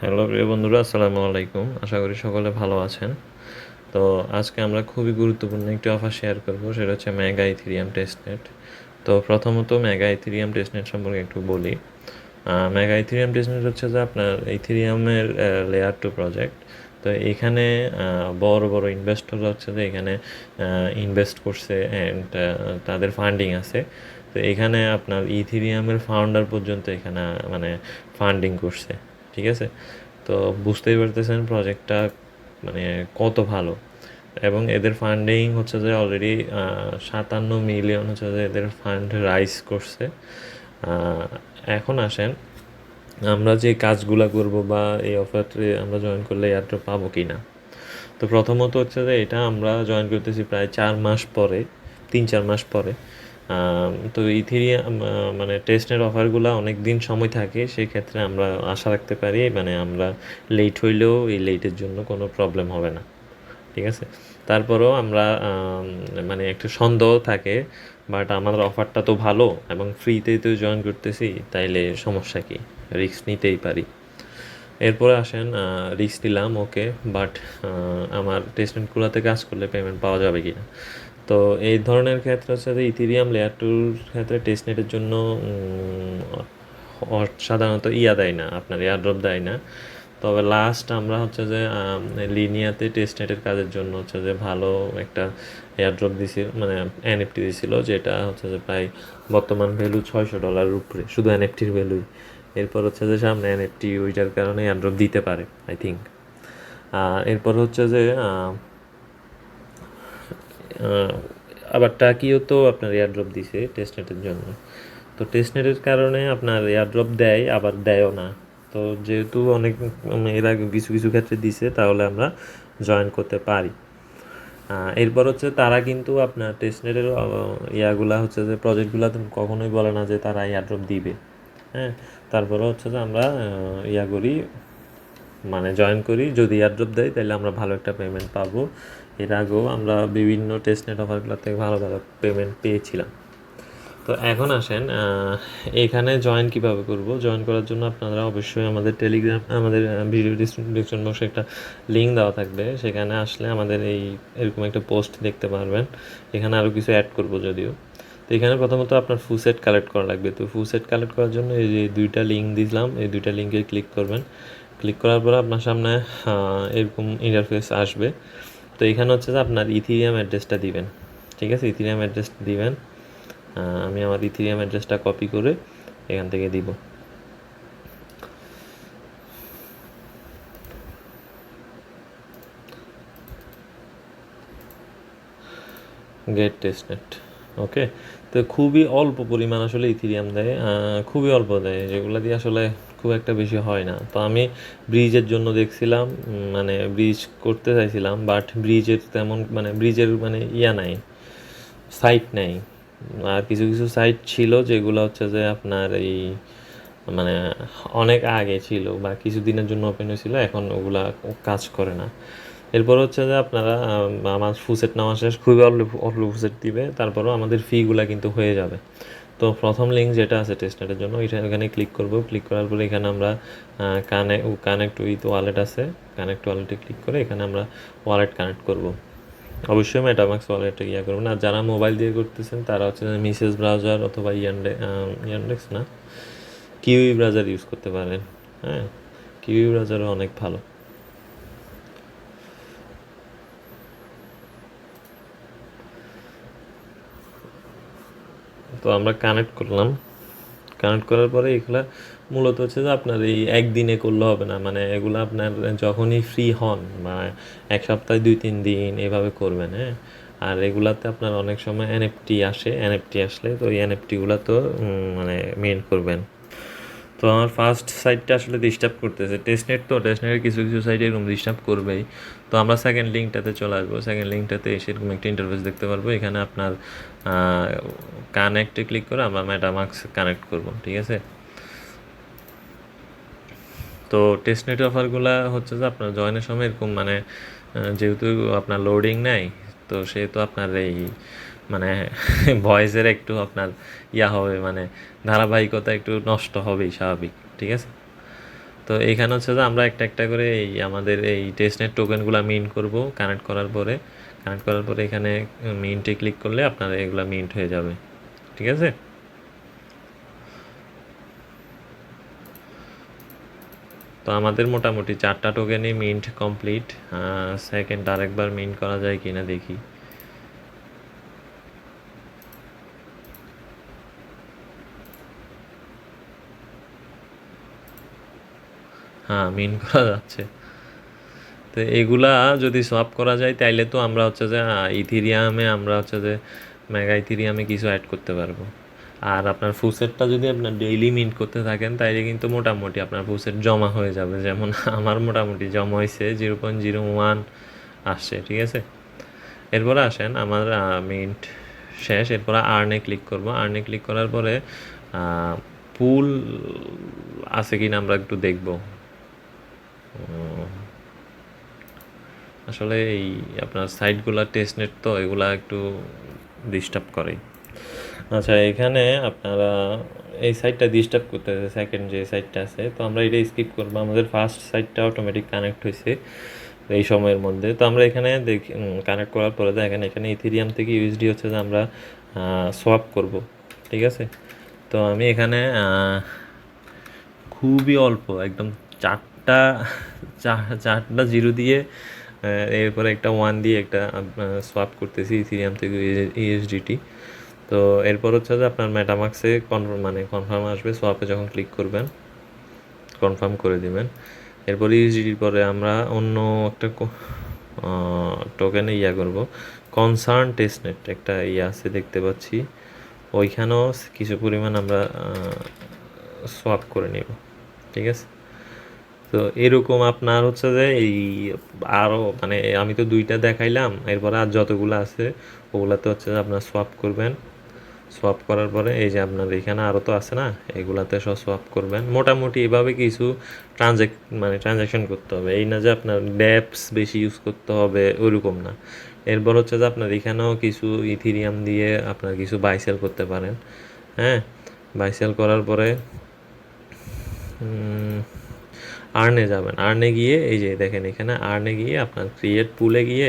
Hello প্রিয় বন্ধুরা, আসসালামু আলাইকুম। আশা করি সকলে ভালো আছেন। তো আজকে আমরা খুবই গুরুত্বপূর্ণ একটি অফার শেয়ার করব, সেটা হচ্ছে মেগা ইথেরিয়াম টেস্টনেট। তো প্রথমত মেগা ইথেরিয়াম টেস্টনেট সম্পর্কে একটু বলি। মেগা ইথেরিয়াম টেস্টনেট হচ্ছে যে আপনার ইথেরিয়ামের লেয়ার টু প্রজেক্ট। তো এখানে বড় বড় ইনভেস্টররা হচ্ছে যে এখানে ইনভেস্ট করছে অ্যান্ড তাদের ফান্ডিং আছে। তো এখানে আপনার ইথেরিয়ামের ফাউন্ডার পর্যন্ত এখানে মানে ফান্ডিং করছে, ঠিক আছে? তো বুঝতেই পারতেছেন প্রজেক্টটা মানে কত ভালো। এবং এদের ফান্ডিং হচ্ছে যে অলরেডি 57 মিলিয়ন হচ্ছে যে এদের ফান্ড রাইজ করছে। এখন আসেন, আমরা যে কাজগুলা করব বা এই অফারে আমরা জয়েন করলে এয়ারড্রপ পাবো কি না। তো প্রথমত হচ্ছে যে এটা আমরা জয়েন করতেছি প্রায় 4 মাস পরে, 3-4 মাস পরে। তো ইথেরিয়াম মানে টেস্টের অফারগুলো অনেক দিন সময় থাকে, সেক্ষেত্রে আমরা আশা রাখতে পারি মানে আমরা লেট হইলেও এই লেটের জন্য কোনো প্রবলেম হবে না, ঠিক আছে? তারপরেও আমরা মানে একটু সন্দেহ থাকে, বাট আমাদের অফারটা তো ভালো এবং ফ্রিতেই তো জয়েন করতেছি, তাইলে সমস্যা কি, রিস্ক নিতেই পারি। এরপরে আসেন, রিস্ক নিলাম ওকে, বাট আমার টেস্টমেন্টগুলোতে কাজ করলে পেমেন্ট পাওয়া যাবে কি না। তো এই ধরনের ক্ষেত্রে হচ্ছে যে ইথেরিয়াম লেয়ার টুর ক্ষেত্রে টেস্টনেটের জন্য সাধারণত দেয় না, আপনার এয়ারড্রপ দেয় না। তবে লাস্ট আমরা হচ্ছে যে লিনিয়াতে টেস্টনেটের কাজের জন্য হচ্ছে যে ভালো একটা এয়ারড্রপ দিছি, মানে এনএফটি দিছিল, যেটা হচ্ছে যে প্রায় বর্তমান ভ্যালু $600 উপরে, শুধু এনএফটির ভ্যালুই। এরপর হচ্ছে যে সামনে এনএফটি ওইটার কারণে এয়ারড্রপ দিতে পারে, আই থিঙ্ক। এরপর হচ্ছে যে আবার টাকিও তো আপনার এয়ারড্রপ দিছে টেস্টনেটের জন্য। তো টেস্টনেটের কারণে আপনার এয়ারড্রপ দেয়, আবার দেয়ও না। তো যেহেতু অনেক এর আগে কিছু কিছু ক্ষেত্রে দিছে, তাহলে আমরা জয়েন করতে পারি। এরপর হচ্ছে তারা কিন্তু আপনার টেস্টনেটের ইয়াগুলা হচ্ছে যে প্রজেক্টগুলো কখনোই বলে না যে তারা এয়ারড্রপ দিবে। হ্যাঁ, তারপরে হচ্ছে যে আমরা ইয়া করি, মানে জয়েন করি, যদি এয়ারড্রপ দেয় তাহলে আমরা ভালো একটা পেমেন্ট পাবো। এর আগেও আমরা বিভিন্ন টেস্টনেট অফারগুলো থেকে ভালো ভালো পেমেন্ট পেয়েছিলাম। তো এখন আসেন, এখানে জয়েন কিভাবে করব। জয়েন করার জন্য আপনারা অবশ্যই আমাদের টেলিগ্রাম, আমাদের ভিডিও ডিসক্রিপশন বক্সে একটা লিঙ্ক দেওয়া থাকবে, সেখানে আসলে আমাদের এরকম একটা পোস্ট দেখতে পারবেন। এখানে আরও কিছু অ্যাড করব যদিও। তো এখানে প্রথমত আপনার ফুলসেট কালেক্ট করা লাগবে। তো ফুলসেট কালেক্ট করার জন্য এই যে 2টা লিঙ্ক দিলাম, এই 2টা লিঙ্কে ক্লিক করবেন। ক্লিক করার পর আপনার সামনে এরকম ইন্টারফেস আসবে। তো এখানে হচ্ছে যে আপনার ইথিরিয়াম অ্যাড্রেসটা দিবেন, ঠিক আছে? ইথিরিয়াম অ্যাড্রেস দিবেন। আমি আমার ইথিরিয়াম অ্যাড্রেসটা কপি করে এখান থেকে দিব। গেট টেস্টনেট, ওকে। তো খুবই অল্প পরিমাণ আসলে ইথিরিয়াম দেয়, খুবই অল্প দেয়, যেগুলো দিয়ে আসলে খুব একটা বেশি হয় না। তো আমি ব্রিজের জন্য দেখছিলাম, মানে ব্রিজ করতে চাইছিলাম, বাট ব্রিজের তেমন মানে ব্রিজের মানে নাই, সাইট নেই। আর কিছু কিছু সাইট ছিল যেগুলো হচ্ছে যে আপনার এই মানে অনেক আগে ছিল বা কিছুদিনের জন্য ওপেন হয়েছিল, এখন ওগুলা কাজ করে না। এরপর হচ্ছে যে আপনারা আমার ফুসেট নেওয়া শেষ, খুবই অল্প অল্প ফুসেট দিবে, তারপরও আমাদের ফিগুলা কিন্তু হয়ে যাবে। তো প্রথম লিঙ্ক যেটা আছে টেস্টনেটের জন্য, এখানে ক্লিক করব। ক্লিক করার পরে এখানে আমরা কানেক্ট উইথ ওয়ালেট আছে, কানেক্ট ওয়ালেটে ক্লিক করে এখানে আমরা ওয়ালেট কানেক্ট করব। অবশ্যই মেটামাক্স ওয়ালেটে করবেন। আর যারা মোবাইল দিয়ে করতেছেন তারা হচ্ছে মিসেস ব্রাউজার অথবা ইয়ান্ডেক্স না, কিউই ব্রাউজার ইউজ করতে পারেন। হ্যাঁ, কিউই ব্রাউজারও অনেক ভালো। তো আমরা কানেক্ট করলাম। কানেক্ট করার পরে এগুলা মূলত হচ্ছে যে আপনার এই একদিনে করলে হবে না, মানে এগুলো আপনার যখনই ফ্রি হন বা 1 সপ্তাহে 2-3 দিন এভাবে করবেন। হ্যাঁ, আর এগুলাতে আপনার অনেক সময় এনএফটি আসে, এনএফটি আসলে তো এই এনএফটিগুলো তো মানে মেইন করবেন। তো আমার ফার্স্ট সাইটটা আসলে ডিস্টার্ব করতেছে, টেস্টনেট তো টেস্টনেটের কিছু কিছু সাইটে এরকম ডিস্টার্ব করবেই। তো আমরা সেকেন্ড লিঙ্কটাতে চলে আসবো। সেকেন্ড লিঙ্কটাতে এসে এরকম একটা ইন্টারফেস দেখতে পারবো। এখানে আপনার কানেক্টে ক্লিক করে আমরা মেটামাক্স কানেক্ট করব, ঠিক আছে? তো টেস্টনেট অফারগুলো হচ্ছে যে আপনার জয়েনের সময় এরকম মানে যেহেতু আপনার লোডিং নেই, তো সেহেতু আপনার এই মানে ভয়েসের একটু আপনার হবে, মানে ধারাবাহিকতা একটু নষ্ট হবেই, স্বাভাবিক, ঠিক আছে? তো এখানে হচ্ছে যে আমরা একটা একটা করে এই আমাদের এই টেস্টনেট টোকেনগুলো মিন্ট করব। কানেক্ট করার পরে এখানে মিন্টে ক্লিক করলে আপনার এগুলা মিন্ট হয়ে যাবে। ঠিক আছে? তো আমাদের মোটামুটি 4টা টোকেনই মিন্ট কমপ্লিট। সেকেন্ড আরেকবার মিন্ট করা যায় কিনা দেখি। হ্যাঁ, মিন্ট করা যাচ্ছে। তো এগুলা যদি সোয়াপ করা যায় তাইলে তো আমরা হচ্ছে যে ইথিরিয়ামে আমরা হচ্ছে যে মেগা ইথিরিয়ামে কিছু অ্যাড করতে পারবো। আর আপনার ফুসেটটা যদি আপনার ডেইলি মিন্ট করতে থাকেন তাইলে কিন্তু মোটামুটি আপনার ফুসেট জমা হয়ে যাবে। যেমন আমার মোটামুটি জমা হয়েছে 0.01 আসছে। ঠিক আছে? এরপরে আসেন আমার মিন্ট শেষ। এরপরে আর্নে ক্লিক করব। আর্নে ক্লিক করার পরে পুল আছে কিনা আমরা একটু দেখব। আসলে এই আপনার সাইটগুলা টেস্টনেট তো এগুলা একটু ডিস্টার্ব করে। আচ্ছা, এখানে আপনারা এই সাইটটা ডিস্টার্ব করতেছে, সেকেন্ড যে সাইটটা আছে। তো আমরা এটা স্কিপ করবো। আমাদের ফার্স্ট সাইটটা অটোমেটিক কানেক্ট হয়েছে এই সময়ের মধ্যে। তো আমরা এখানে দেখি কানেক্ট করার পরে দেখেন এখানে ইথেরিয়াম থেকে ইউএসডি হচ্ছে যে আমরা সোয়াপ করব। ঠিক আছে? তো আমি এখানে খুবই অল্প একদম চারটা চারটা জিরো দিয়ে এরপরে একটা ওয়ান দিয়ে একটা সোয়াপ করতেছি ইথেরিয়াম থেকে ইউএসডিটি। তো এরপর হচ্ছে যে আপনার মেটামাক্সে কনফার্ম আসবে। সোয়াপে যখন ক্লিক করবেন কনফার্ম করে দিবেন। এরপর ইউএসডিটির পরে আমরা অন্য একটা টোকেনে করব। কনসার্ন টেস্টনেট একটা আছে দেখতে পাচ্ছি, ওইখানেও কিছু পরিমাণ আমরা সোয়াপ করে নিব। ঠিক আছে? তো এরকম আপনার হচ্ছে যে এই আরও আমি তো 2টা দেখাইলাম। এরপরে আর যতগুলো আছে ওগুলাতে হচ্ছে যে আপনার সোয়াপ করবেন। সোয়াপ করার পরে এই যে আপনার এখানে আরও তো আছে না, এগুলাতে সব সোয়াপ করবেন। মোটামুটি এভাবে কিছু ট্রানজ্যাকশন করতে হবে। এই না যে আপনার ড্যাপস বেশি ইউজ করতে হবে ওইরকম না। এরপর হচ্ছে যে আপনার এখানেও কিছু ইথিরিয়াম দিয়ে আপনার কিছু বাইসেল করতে পারেন। হ্যাঁ, বাইসেল করার পরে আর্নে যাবেন। আর্নে গিয়ে এই যে দেখেন এখানে আর্নে গিয়ে আপনার ক্রিয়েট পুলে গিয়ে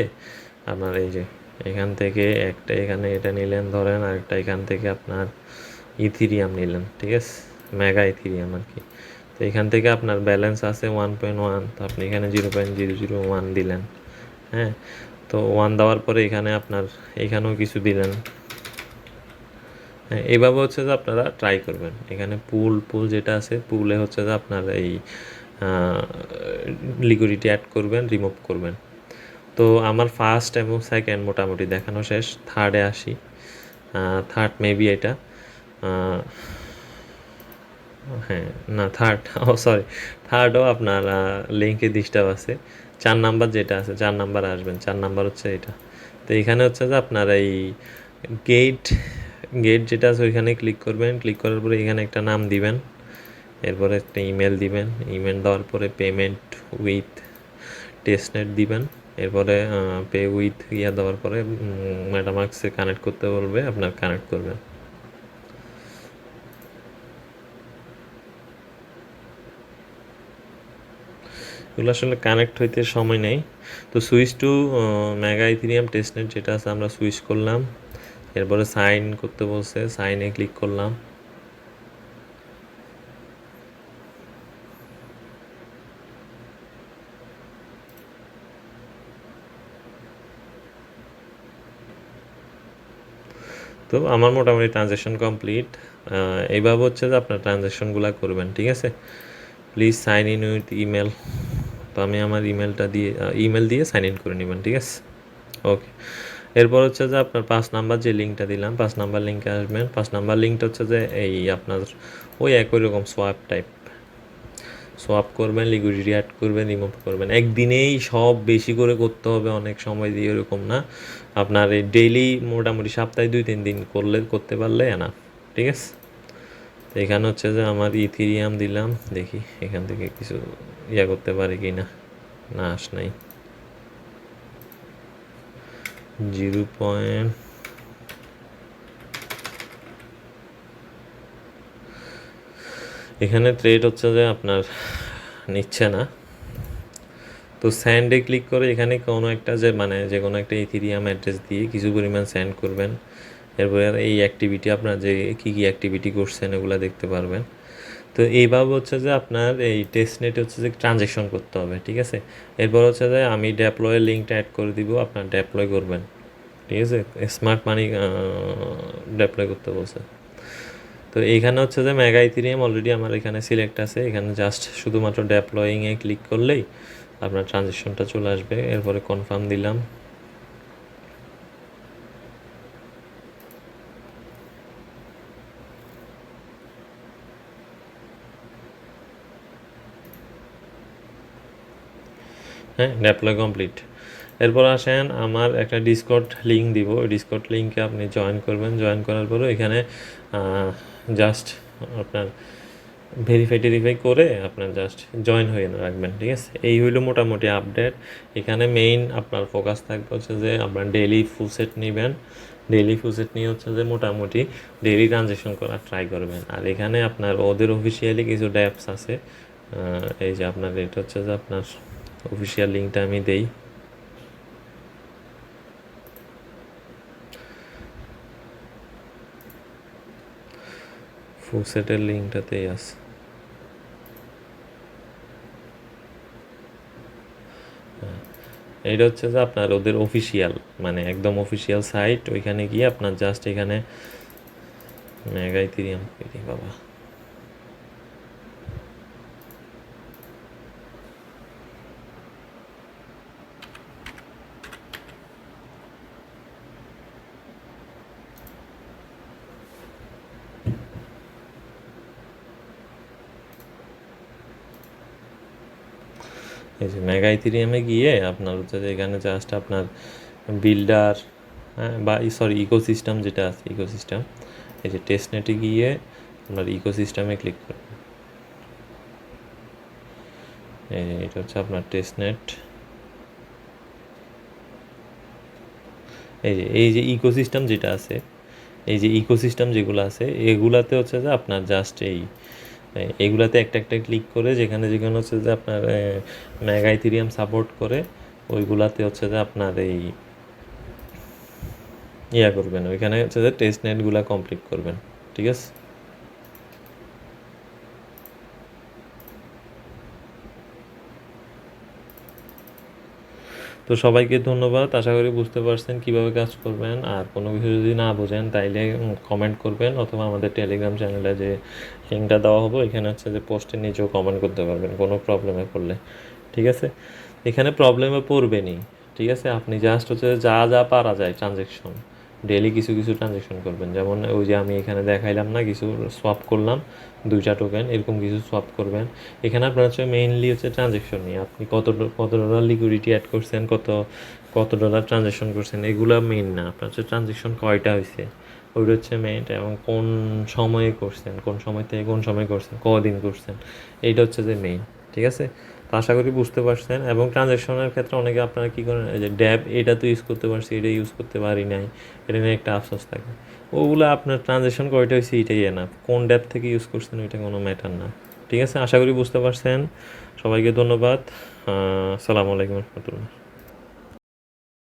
আপনার এই যে এখান থেকে একটা এখানে এটা নিলেন ধরেন, আর একটা এখান থেকে আপনার ইথিরিয়াম নিলেন। ঠিক আছে? মেগা ইথিরিয়াম আর কি। তো এখান থেকে আপনার ব্যালেন্স আছে 1.1, তো আপনি এখানে 0.001 দিলেন। হ্যাঁ, তো 1 দেওয়ার পরে এখানে আপনার এখানেও কিছু দিলেন। হ্যাঁ, এইভাবে হচ্ছে যে আপনারা ট্রাই করবেন। এখানে পুল যেটা আছে পুলে হচ্ছে যে আপনার এই লিকুইডিটি অ্যাড করবেন, রিমুভ করবেন। তো আমার ফার্স্ট এবং সেকেন্ড মোটামুটি দেখানো শেষ। থার্ডে আসি। থার্ড মেবি এটা হ্যাঁ, না থার্ড সরি, থার্ডও আপনার লিঙ্কে ডিস্টার্ব আছে। 4 নাম্বার যেটা আছে 4 নাম্বারে আসবেন। 4 নাম্বার হচ্ছে এটা। তো এখানে হচ্ছে যে আপনার এই গেট গেট যেটা আছে ওইখানে ক্লিক করবেন। ক্লিক করার পরে এখানে একটা নাম দিবেন। এরপরে একটা ইমেল দিবেন। ইমেল দেওয়ার পরে পেমেন্ট উইথ টেস্টনেট দিবেন। এরপরে পে উইথ দেওয়ার পরে মেটামাক্সে কানেক্ট করতে বলবে, আপনার কানেক্ট করবেন। এগুলো আসলে কানেক্ট হইতে সময় নেই। তো switch to mega ethereum testnet যেটা আছে আমরা সুইচ করলাম। এরপরে সাইন করতে বলছে, সাইনে ক্লিক করলাম। তো আমার মোটামুটি ট্রানজ্যাকশন কমপ্লিট। এইভাবে হচ্ছে যে আপনার ট্রানজ্যাকশনগুলো করবেন। ঠিক আছে? Please sign in with email. তো আমি আমার ইমেল দিয়ে সাইন ইন করে নেবেন। ঠিক আছে? ওকে। এরপর হচ্ছে যে আপনার 5 নাম্বার যে লিঙ্কটা দিলাম 5 নাম্বার লিঙ্কে আসবেন। 5 নাম্বার লিঙ্কটা হচ্ছে যে এই আপনার ওই একই রকম সোয়াপ করবেন, লিকুইডিটি অ্যাড করবেন, রিমুভ করবেন। একদিনেই সব বেশি করে করতে হবে, অনেক সময় দিয়ে এরকম না। আপনার এই ডেইলি মোটামুটি সপ্তাহে 2-3 দিন করতে পারলে না। ঠিক আছে? তো এখানে হচ্ছে যে আমার ইথিরিয়াম দিলাম, দেখি এখান থেকে কিছু করতে পারি কি না। না নাই 0. এখানে ট্রেড হচ্ছে যে আপনার নিচ্ছে না। তো সেন্ডে ক্লিক করে এখানে কোনো একটা যে কোনো একটা ইথেরিয়াম অ্যাড্রেস দিয়ে কিছু পরিমাণ সেন্ড করবেন। এরপরে এই অ্যাক্টিভিটি আপনার যে কী কী অ্যাক্টিভিটি করছেন এগুলো দেখতে পারবেন। তো এইভাবে হচ্ছে যে আপনার এই টেস্টনেটে হচ্ছে যে ট্রানজ্যাকশন করতে হবে, ঠিক আছে? এরপর হচ্ছে যে আমি ডেপ্লয়ের লিঙ্কটা অ্যাড করে দিব, আপনার ডেপ্লয় করবেন, ঠিক আছে? স্মার্ট মানি ডেপ্লয় করতে বলছে। তো এইখানে হচ্ছে যে মেগা ইথেরিয়াম অলরেডি আমার এখানে সিলেক্ট আছে, এখানে জাস্ট শুধুমাত্র ডেপ্লয়িংয়ে ক্লিক করলেই আপনার ট্রানজ্যাকশনটা চলে আসবে। এরপরে কনফার্ম দিলাম। হ্যাঁ, ডেপ্লয় কমপ্লিট। এরপর আসেন আমার একটা ডিসকর্ড লিঙ্ক দিব, ওই ডিসকর্ড লিঙ্কে আপনি জয়েন করবেন। জয়েন করার পরে এখানে জাস্ট আপনার ভেরিফাই করে আপনার জাস্ট জয়েন হয়ে রাখবেন, ঠিক আছে? এই হইলো মোটামুটি আপডেট। এখানে মেইন আপনার ফোকাস থাকবে হচ্ছে যে আপনার ডেইলি ফুলসেট নেবেন। ডেইলি ফুলসেট নিয়ে হচ্ছে যে মোটামুটি ডেইলি ট্রানজ্যাকশন করার ট্রাই করবেন। আর এখানে আপনার ওদের অফিসিয়ালি কিছু ড্যাপস আছে। এই যে আপনার এটা হচ্ছে যে আপনার অফিসিয়াল লিঙ্কটা আমি দেই। ফুলসেটের লিঙ্কটাতেই আছে। এটা হচ্ছে যে আপনার ওদের অফিসিয়াল, মানে একদম অফিসিয়াল সাইট। ওইখানে গিয়ে আপনার জাস্ট এখানে মেগা ইথেরিয়াম বাবা, এই যে মেগা ইথেরিয়ামে গিয়ে আপনার হচ্ছে যে এখানে জাস্ট আপনার বিল্ডার, হ্যাঁ, বা সরি ইকোসিস্টেম যেটা আছে, ইকোসিস্টেম, এই যে টেস্টনেটে গিয়ে আপনার ইকোসিস্টেমে ক্লিক করবেন। এটা হচ্ছে আপনার টেস্টনেট। এই যে ইকোসিস্টেম যেটা আছে, এই যে ইকোসিস্টেম যেগুলো আছে এগুলাতে হচ্ছে যে আপনার জাস্ট এইগুলাতে একটা একটা ক্লিক করে যেখানে যেখানে হচ্ছে যে আপনার মেগা ইথেরিয়াম সাপোর্ট করে ওইগুলাতে হচ্ছে যে আপনার এই করবেন, ওইখানে হচ্ছে যে টেস্ট নেটগুলো কমপ্লিট করবেন, ঠিক আছে? তো সবাইকে ধন্যবাদ। আশা করি বুঝতে পারছেন কীভাবে কাজ করবেন। আর কোনো কিছু যদি না বোঝেন তাইলে কমেন্ট করবেন, অথবা আমাদের টেলিগ্রাম চ্যানেলে যে লিঙ্কটা দেওয়া হবে এখানে হচ্ছে যে পোস্টের নিচেও কমেন্ট করতে পারবেন কোনো প্রবলেমে পড়লে, ঠিক আছে? এখানে প্রবলেমে পড়বেনই, ঠিক আছে? আপনি জাস্ট হচ্ছে যা যা পারা যায় ট্রানজ্যাকশন ডেলি কিছু কিছু ট্রানজ্যাকশন করবেন। যেমন ওই যে আমি এখানে দেখাইলাম না, কিছু সোয়াপ করলাম 2টা টোকেন, এরকম কিছু সোয়াপ করবেন। এখানে আপনার হচ্ছে মেইনলি হচ্ছে ট্রানজ্যাকশন নিয়ে আপনি কত ডলার লিকুইডিটি অ্যাড করছেন, কত ডলার ট্রানজ্যাকশন করছেন, এগুলো মেইন না। আপনার হচ্ছে ট্রানজ্যাকশন কয়টা হয়েছে ওইটা হচ্ছে মেইন, এবং কোন সময়ে করছেন, কোন সময় থেকে কোন সময় করছেন, কদিন করছেন, এইটা হচ্ছে যে মেইন, ঠিক আছে? তো আশা করি বুঝতে পারছেন। এবং ট্রানজ্যাকশনের ক্ষেত্রে অনেকে আপনারা কী করেন, এই যে ড্যাব এটা তো ইউজ করতে পারছি, এটা ইউজ করতে পারি নাই, এটা নিয়ে একটা আফসোস থাকে। ওগুলো আপনার ট্রানজ্যাকশন কয়টা হয়েছে এটাই না, কোন ড্যাব থেকে ইউজ করছেন ওইটা কোনো ম্যাটার না, ঠিক আছে? আশা করি বুঝতে পারছেন। সবাইকে ধন্যবাদ। আসসালামু আলাইকুম রহমতুল্লাহ।